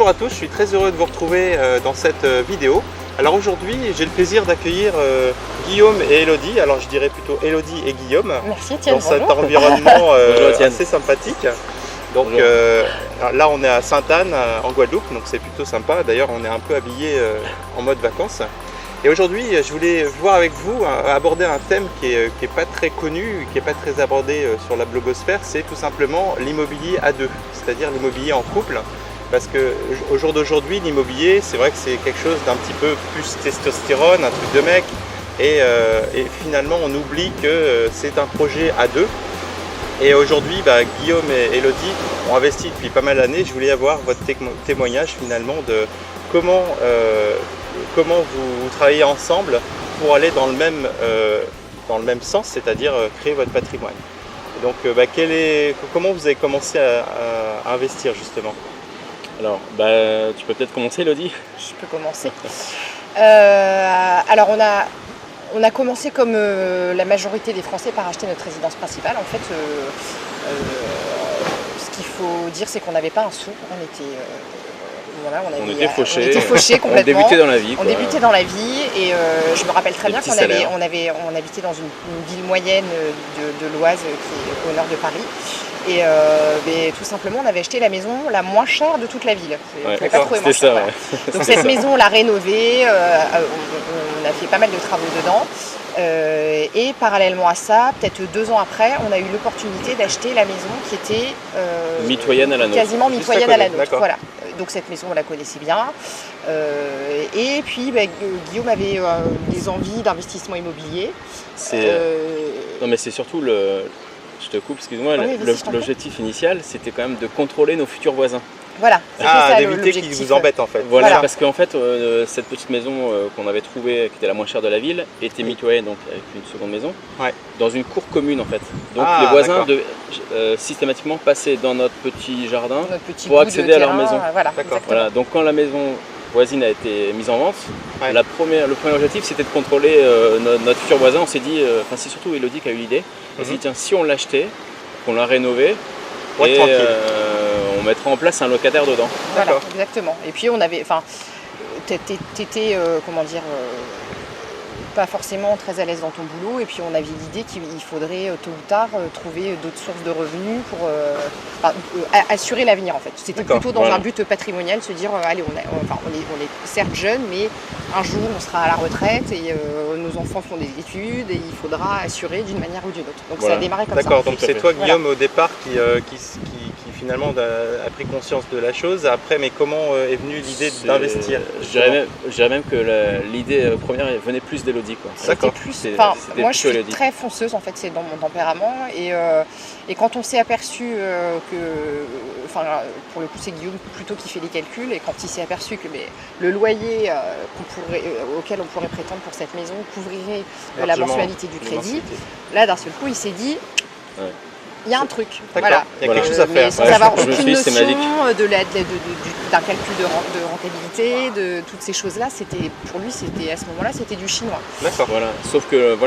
bonjour à tous, je suis très heureux de vous retrouver dans cette vidéo. Alors aujourd'hui, j'ai le plaisir d'accueillir Guillaume et Elodie. Alors je dirais plutôt Elodie et Guillaume. Merci Étienne, dans cet environnement assez sympathique. Donc là on est à Sainte-Anne en Guadeloupe, donc c'est plutôt sympa. D'ailleurs on est un peu habillé en mode vacances. Et aujourd'hui je voulais voir avec vous aborder un thème qui est pas très connu, qui n'est pas très abordé sur la blogosphère, c'est tout simplement l'immobilier à deux, c'est-à-dire l'immobilier en couple. Parce qu'au jour d'aujourd'hui, l'immobilier, c'est vrai que c'est quelque chose d'un petit peu plus testostérone, un truc de mec. Et finalement, on oublie que c'est un projet à deux. Et aujourd'hui, Guillaume et Elodie ont investi depuis pas mal d'années. Je voulais avoir votre témoignage finalement de comment vous travaillez ensemble pour aller dans le même sens, c'est-à-dire créer votre patrimoine. Et donc, comment vous avez commencé à investir justement ? Alors, tu peux peut-être commencer, Elodie ? Je peux commencer. Alors, on a commencé comme la majorité des Français par acheter notre résidence principale. En fait, ce qu'il faut dire, c'est qu'on n'avait pas un sou. On était fauchés complètement. On débutait dans la vie. On débutait dans la vie et je me rappelle très bien qu'on habitait dans une ville moyenne de l'Oise qui est au nord de Paris. Et tout simplement, on avait acheté la maison la moins chère de toute la ville. C'était ça, ouais. Donc cette maison, on l'a rénovée, on a fait pas mal de travaux dedans. Et parallèlement à ça, peut-être 2 ans après, on a eu l'opportunité d'acheter la maison qui était mitoyenne à la nôtre. Quasiment mitoyenne à la nôtre. Voilà. Donc cette maison, on la connaissait bien. Et puis Guillaume avait des envies d'investissement immobilier. Non mais c'est surtout je te coupe, excuse-moi, l'objectif initial, c'était quand même de contrôler nos futurs voisins. Voilà. D'éviter qu'ils vous embêtent en fait. Voilà. Parce qu'en fait, cette petite maison qu'on avait trouvée, qui était la moins chère de la ville, était mitoyenne donc avec une seconde maison, dans une cour commune en fait. Donc les voisins systématiquement passaient dans notre petit jardin pour accéder à leur maison. Voilà. Donc quand la maison voisine a été mise en vente, le premier objectif c'était de contrôler notre futur voisin. On s'est dit, c'est surtout Elodie qui a eu l'idée, on s'est dit tiens, si on l'achetait, qu'on l'a rénové, on mettra en place un locataire dedans. Voilà, exactement. Et puis on avait, t'étais, pas forcément très à l'aise dans ton boulot, et puis on avait l'idée qu'il faudrait tôt ou tard trouver d'autres sources de revenus pour assurer l'avenir en fait. C'était plutôt dans un but patrimonial, se dire allez, on est certes jeunes, mais un jour on sera à la retraite et nos enfants font des études et il faudra assurer d'une manière ou d'une autre. Donc ça a démarré comme ça. D'accord, donc c'est toi Guillaume au départ qui finalement a pris conscience de la chose. Après, mais comment est venue l'idée d'investir ? Je dirais même que l'idée première venait plus d'Elodie. C'était plus. Moi, je suis très fonceuse en fait, c'est dans mon tempérament. Et quand on s'est aperçu pour le coup, c'est Guillaume plutôt qui fait les calculs. Et quand il s'est aperçu que le loyer auquel on pourrait prétendre pour cette maison couvrirait la mensualité du crédit, là d'un seul coup, il s'est dit. Il y a un truc, voilà. Il y a quelque chose à faire. Mais sans avoir aucune notion d'un calcul de rentabilité, de toutes ces choses-là, pour lui, à ce moment-là, c'était du chinois. D'accord. Voilà. Sauf que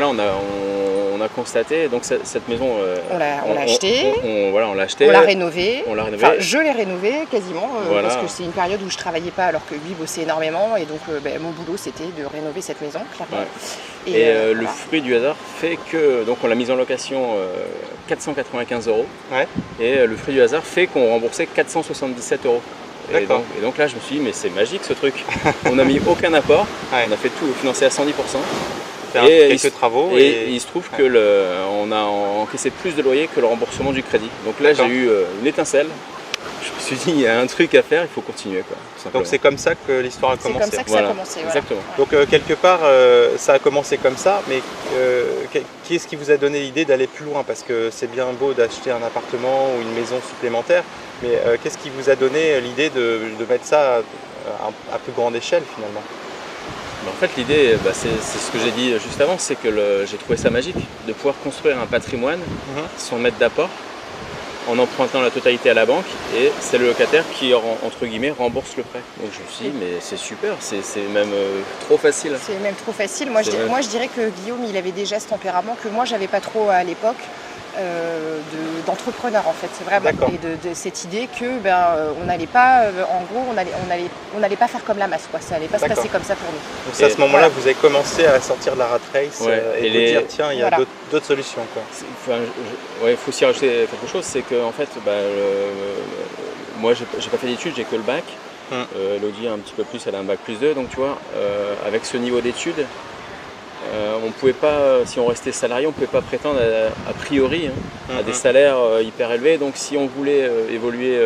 on a constaté, donc cette maison, on l'a achetée, on l'a achetée, on l'a rénovée. Enfin, je l'ai rénovée quasiment, parce que c'est une période où je travaillais pas, alors que lui bossait énormément, et donc mon boulot c'était de rénover cette maison, clairement. Et le fruit du hasard fait que, donc on l'a mise en location 495 €, et le fruit du hasard fait qu'on remboursait 477 €. Et donc là je me suis dit mais c'est magique ce truc. On n'a mis aucun apport, on a fait tout financé à 110%. Quelques travaux. Et il se trouve que on a encaissé plus de loyer que le remboursement du crédit. Donc là j'ai eu une étincelle. Je me suis dit il y a un truc à faire, il faut continuer Donc c'est comme ça que l'histoire a commencé. C'est comme ça que ça a commencé. Exactement. Donc quelque part ça a commencé comme ça, mais qui est-ce qui vous a donné l'idée d'aller plus loin ? Parce que c'est bien beau d'acheter un appartement ou une maison supplémentaire, mais qu'est-ce qui vous a donné l'idée de mettre ça à plus grande échelle finalement ? En fait l'idée, c'est ce que j'ai dit juste avant, c'est que j'ai trouvé ça magique de pouvoir construire un patrimoine sans mettre d'apport, en empruntant la totalité à la banque, et c'est le locataire qui, entre guillemets, rembourse le prêt. Donc je me suis dit, mais c'est super, c'est même trop facile. C'est même trop facile. Moi je dirais que Guillaume, il avait déjà ce tempérament que moi, j'avais pas trop à l'époque. d'entrepreneur en fait, c'est vraiment, et de cette idée que on n'allait pas, en gros, on n'allait pas faire comme la masse, quoi. Ça n'allait pas se passer comme ça pour nous. Donc c'est à ce moment-là que vous avez commencé à sortir de la rat race et vous dire tiens, il y a d'autres solutions, quoi. Il faut aussi rajouter quelque chose, c'est que en fait, moi j'ai pas fait d'études, j'ai que le bac. Elodie un petit peu plus, elle a un bac +2, donc tu vois, avec ce niveau d'études, on pouvait pas, si on restait salarié, on pouvait pas prétendre a priori à des salaires hyper élevés. Donc si on voulait évoluer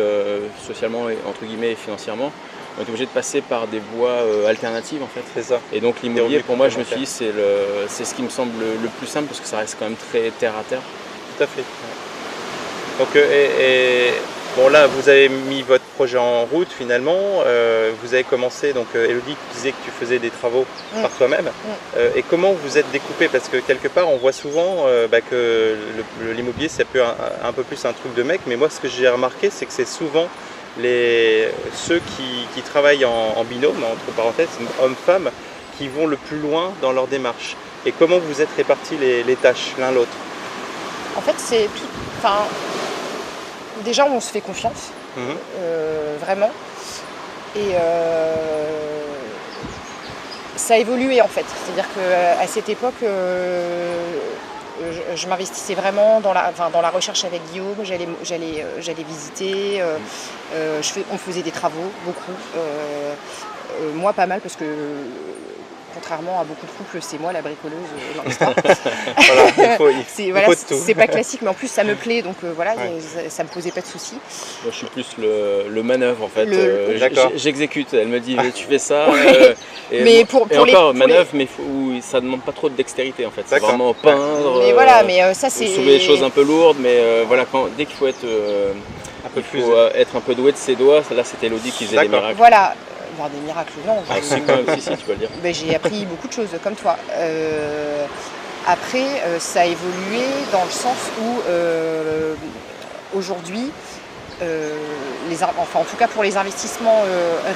socialement entre guillemets et financièrement, on était obligé de passer par des voies alternatives en fait. C'est ça. Et donc l'immobilier, pour moi, je me suis dit c'est ce qui me semble le plus simple parce que ça reste quand même très terre à terre. Tout à fait. Donc bon, là, vous avez mis votre projet en route finalement. Vous avez commencé, donc Elodie, tu disais que tu faisais des travaux par toi-même. Et comment vous êtes découpé? Parce que quelque part, on voit souvent que l'immobilier, ça peut un peu plus un truc de mec. Mais moi, ce que j'ai remarqué, c'est que c'est souvent ceux qui travaillent en binôme, entre parenthèses, hommes-femmes, qui vont le plus loin dans leur démarche. Et comment vous êtes répartis les tâches l'un l'autre? En fait, c'est tout. Déjà, on se fait confiance, vraiment. Et ça a évolué en fait. C'est-à-dire qu'à cette époque, je m'investissais vraiment dans la recherche avec Guillaume. J'allais visiter. On faisait des travaux, beaucoup. Moi, pas mal parce que. Contrairement à beaucoup de couples, c'est moi la bricoleuse dans l'histoire. C'est pas classique, mais en plus ça me plaît, donc ça me posait pas de soucis. Moi je suis plus le manœuvre en fait. J'exécute, elle me dit tu fais ça. Mais pour manœuvre, mais où ça demande pas trop de dextérité en fait. C'est vraiment peindre. Mais ça c'est. Soulever des choses un peu lourdes, mais dès qu'il faut être être un peu doué de ses doigts, là c'était Elodie qui faisait des miracles. Voilà. Des miracles, non. Si, quand même, si, tu peux le dire. J'ai appris beaucoup de choses, comme toi. Après, ça a évolué dans le sens où aujourd'hui, en tout cas pour les investissements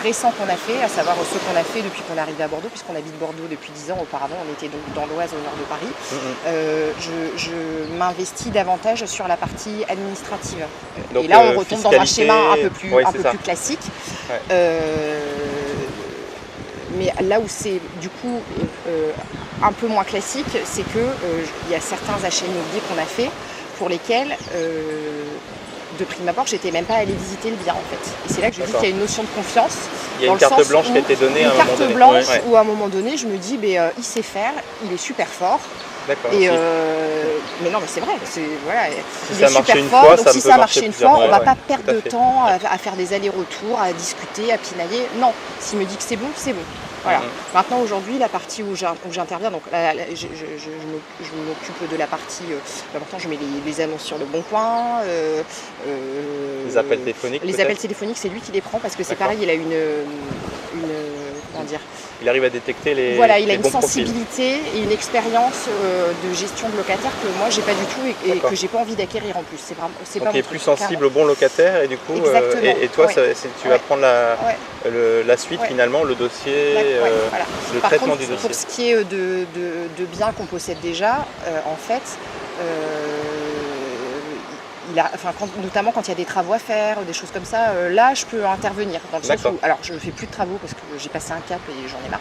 récents qu'on a fait, à savoir ceux qu'on a fait depuis qu'on est arrivé à Bordeaux, puisqu'on habite Bordeaux depuis 10 ans, auparavant on était donc dans l'Oise au nord de Paris, je m'investis davantage sur la partie administrative. Donc, et là on retombe dans un schéma un peu plus classique. Mais là où c'est du coup un peu moins classique, c'est qu'il y a certains achats immobiliers qu'on a fait pour lesquels de prime abord, j'étais même pas allée visiter le bien en fait. Et c'est là que je dis qu'il y a une notion de confiance. Il y a une carte blanche qui a été donnée à un moment donné. Une carte blanche où à un moment donné, je me dis, il sait faire, il est super fort. D'accord. Mais non, mais c'est vrai. Si ça marche une fois, donc si ça marche une fois, on ne va pas perdre de temps à faire des allers-retours, à discuter, à pinailler. Non, s'il me dit que c'est bon, c'est bon. Voilà. Maintenant, aujourd'hui, la partie où j'interviens, donc je m'occupe de la partie. Maintenant, je mets les annonces sur le Bon Coin. Les appels téléphoniques. Les appels téléphoniques, c'est lui qui les prend parce que c'est pareil, il a une comment dire. Il arrive à détecter les. Voilà, il a les une bons sensibilité et une expérience de gestion de locataire que moi j'ai pas du tout et que j'ai pas envie d'acquérir en plus. C'est vraiment, c'est donc pas. Il est plus sensible aux bons locataires et du coup, et toi, tu vas prendre la suite finalement, le dossier, le traitement du dossier. Pour ce qui est de biens qu'on possède déjà, en fait. Notamment quand il y a des travaux à faire, des choses comme ça, là je peux intervenir dans le sens où, alors je ne fais plus de travaux parce que j'ai passé un cap et j'en ai marre.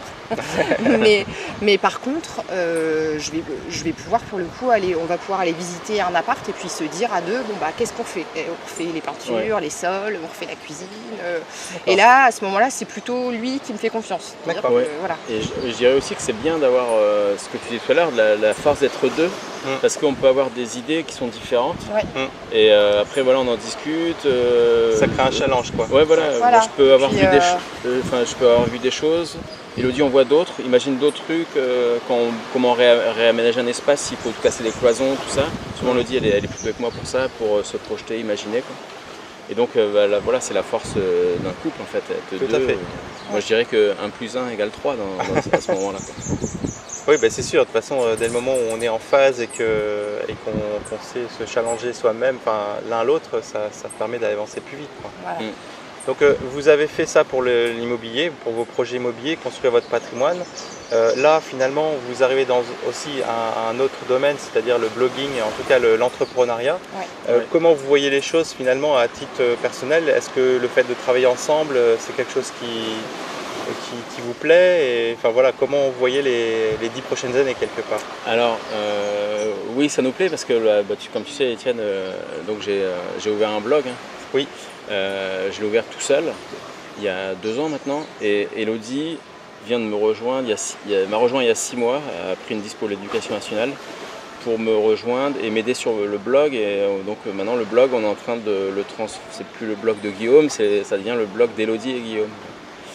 mais par contre, je vais pouvoir pour le coup on va pouvoir aller visiter un appart et puis se dire à deux, qu'est-ce qu'on fait? On refait les peintures, les sols, on refait la cuisine. Et là, à ce moment-là, c'est plutôt lui qui me fait confiance. D'accord. Voilà. Et je dirais aussi que c'est bien d'avoir ce que tu disais tout à l'heure, la force d'être deux, parce qu'on peut avoir des idées qui sont différentes. Et après on en discute. Ça crée un challenge quoi. Ouais voilà. Moi, je peux avoir vu des choses. Elodie en voit d'autres, imagine d'autres trucs, comment réaménager un espace, s'il faut casser des cloisons, tout ça. Souvent Elodie elle est plus avec moi pour ça, pour se projeter, imaginer quoi. Et donc c'est la force d'un couple en fait. Tout à fait. Moi je dirais que 1 + 1 = 3 à ce moment-là. Oui, c'est sûr. De toute façon, dès le moment où on est en phase et qu'on sait se challenger soi-même, l'un l'autre, ça permet d'avancer plus vite. Quoi. Voilà. Donc vous avez fait ça pour l'immobilier, pour vos projets immobiliers, construire votre patrimoine. Là finalement vous arrivez dans aussi un autre domaine, c'est-à-dire le blogging, en tout cas l'entrepreneuriat. Comment vous voyez les choses finalement à titre personnel? Est-ce que le fait de travailler ensemble, c'est quelque chose qui vous plaît? Et enfin voilà, comment vous voyez les 10 prochaines années quelque part? Alors oui, ça nous plaît parce que comme tu sais Étienne, donc j'ai ouvert un blog. Oui. Je l'ai ouvert tout seul il y a 2 ans maintenant, et Elodie vient de me rejoindre, m'a rejoint il y a 6 mois, a pris une dispo de l'Éducation nationale pour me rejoindre et m'aider sur le blog. Et donc maintenant le blog, on est en train de le c'est plus le blog de Guillaume, ça devient le blog d'Elodie et Guillaume.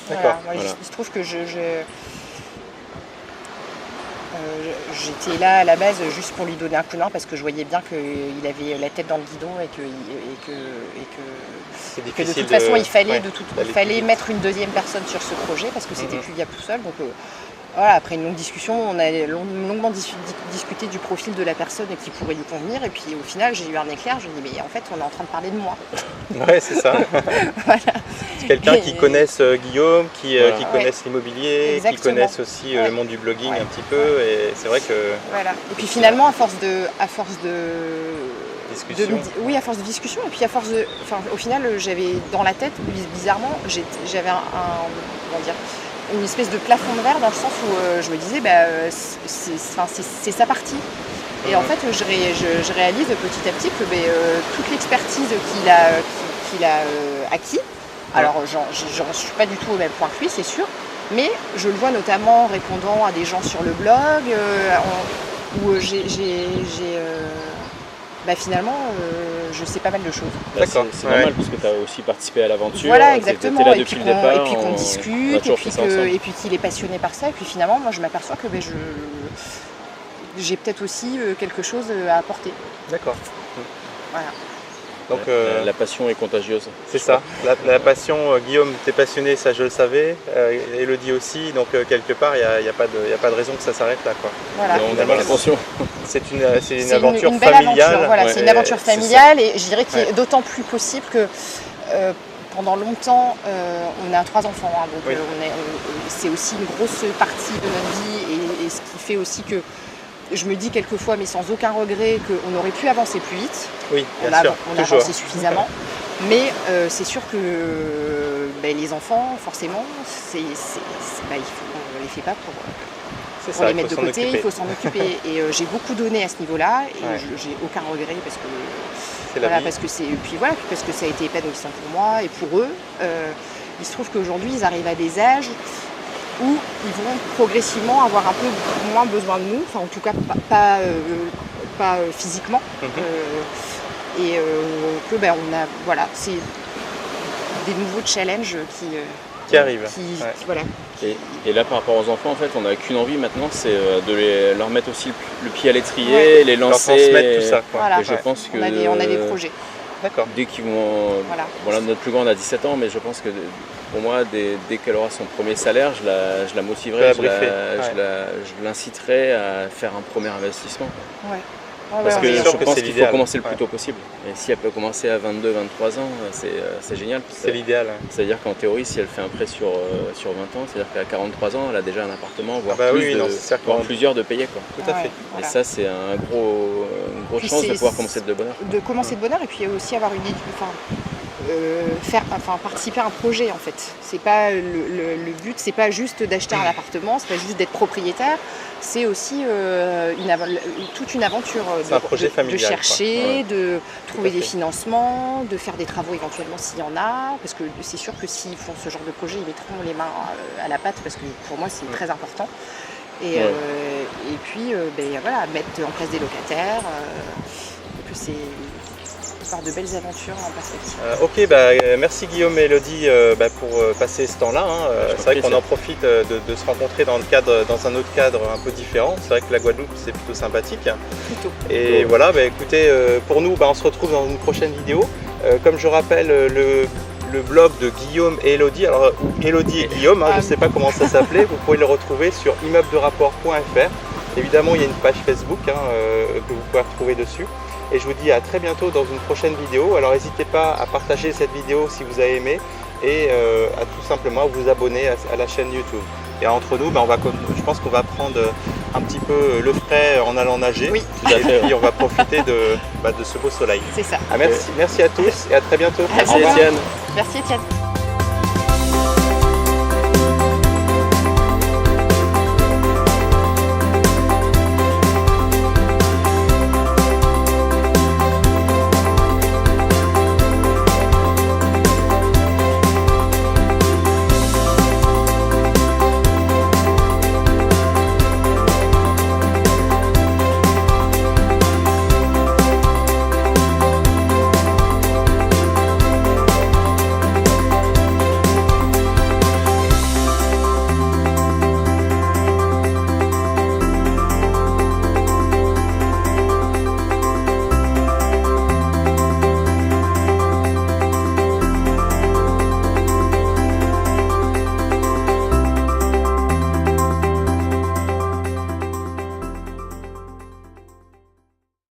D'accord. Voilà. Il se trouve que j'étais là à la base juste pour lui donner un coup de main parce que je voyais bien qu'il avait la tête dans le guidon et que de toute façon il fallait mettre une deuxième personne sur ce projet parce que c'était plus viable tout seul. Donc voilà, après une longue discussion, on a longuement discuté du profil de la personne qui pourrait lui convenir, et puis au final j'ai eu un éclair, je me dis mais en fait on est en train de parler de moi. Ouais, c'est ça. Voilà. C'est quelqu'un qui connaisse Guillaume, qui connaisse l'immobilier, qui connaisse aussi le monde du blogging un petit peu, et c'est vrai que... Voilà. Et puis finalement à force de discussion. À force de discussion, et puis à force de... Enfin, au final j'avais dans la tête, bizarrement, j'avais une espèce de plafond de verre dans le sens où je me disais c'est sa partie. Et en fait je réalise petit à petit que toute l'expertise qu'il a acquis, alors j'en suis pas du tout au même point que lui, c'est sûr, mais je le vois notamment en répondant à des gens sur le blog où finalement je sais pas mal de choses. D'accord. C'est normal parce que tu as aussi participé à l'aventure. Voilà, exactement. Là depuis le départ, et puis qu'on discute, et puis qu'il est passionné par ça. Et puis finalement, moi je m'aperçois que j'ai peut-être aussi quelque chose à apporter. D'accord. Voilà. Donc, la passion est contagieuse. C'est ça. La passion, Guillaume, t'es passionné, ça je le savais. Elodie aussi. Donc quelque part, il n'y a pas de raison que ça s'arrête là, quoi. Voilà. On a mal attention. C'est une aventure familiale. Aventure, voilà, c'est une aventure familiale, et je dirais qu'il est d'autant plus possible que pendant longtemps, on a 3 enfants. Donc c'est aussi une grosse partie de notre vie, et ce qui fait aussi que je me dis quelquefois, mais sans aucun regret, qu'on aurait pu avancer plus vite. Oui, bien sûr. On a avancé suffisamment. Mais c'est sûr que les enfants, forcément, on ne les fait pas pour les mettre de côté, il faut s'en occuper. Et j'ai beaucoup donné à ce niveau-là, et j'ai aucun regret parce que ça a été épanouissant pour moi et pour eux. Il se trouve qu'aujourd'hui, ils arrivent à des âges où ils vont progressivement avoir un peu moins besoin de nous, enfin en tout cas pas physiquement. C'est des nouveaux challenges qui arrivent. Voilà. Et là, par rapport aux enfants, en fait, on n'a qu'une envie maintenant, c'est de leur mettre aussi le pied à l'étrier, les lancer. Leur transmettre tout ça, quoi. Voilà. Et je pense que on a des projets. D'accord. Dès qu'ils vont... Voilà, notre plus grande a 17 ans, mais je pense que pour moi, dès qu'elle aura son premier salaire, je la motiverai, je l'inciterai à faire un premier investissement. Ouais. Parce que je pense qu'il faut commencer le plus tôt possible. Et si elle peut commencer à 22, 23 ans, c'est génial. C'est l'idéal. C'est-à-dire qu'en théorie, si elle fait un prêt sur 20 ans, c'est-à-dire qu'à 43 ans, elle a déjà un appartement, voire plusieurs de payer. Quoi. Tout à fait. Et ça, c'est une grosse chance de pouvoir commencer de bonne heure. De commencer de bonne heure, et puis aussi avoir une idée, participer à un projet en fait. C'est pas le but, c'est pas juste d'acheter un appartement, c'est pas juste d'être propriétaire, c'est aussi toute une aventure de chercher, de trouver des financements, de faire des travaux éventuellement s'il y en a, parce que c'est sûr que s'ils font ce genre de projet, ils mettront les mains à la pâte, parce que pour moi c'est très important. Et puis mettre en place des locataires, que c'est de belles aventures en perspective. Merci Guillaume et Elodie pour passer ce temps-là. C'est vrai qu'on en profite de se rencontrer dans un autre cadre un peu différent. C'est vrai que la Guadeloupe, c'est plutôt sympathique. Et voilà, écoutez, pour nous, on se retrouve dans une prochaine vidéo. Comme je rappelle, le blog de Guillaume et Elodie, alors Elodie et Guillaume, je ne sais pas comment ça s'appelait, vous pouvez le retrouver sur immeublerapport.fr. Évidemment, il y a une page Facebook que vous pouvez retrouver dessus. Et je vous dis à très bientôt dans une prochaine vidéo. Alors n'hésitez pas à partager cette vidéo si vous avez aimé, et à tout simplement vous abonner à la chaîne YouTube. Et entre nous, je pense qu'on va prendre un petit peu le frais en allant nager. Oui. Et puis on va profiter de ce beau soleil. C'est ça. Merci à tous et à très bientôt. Merci Étienne. Merci Étienne.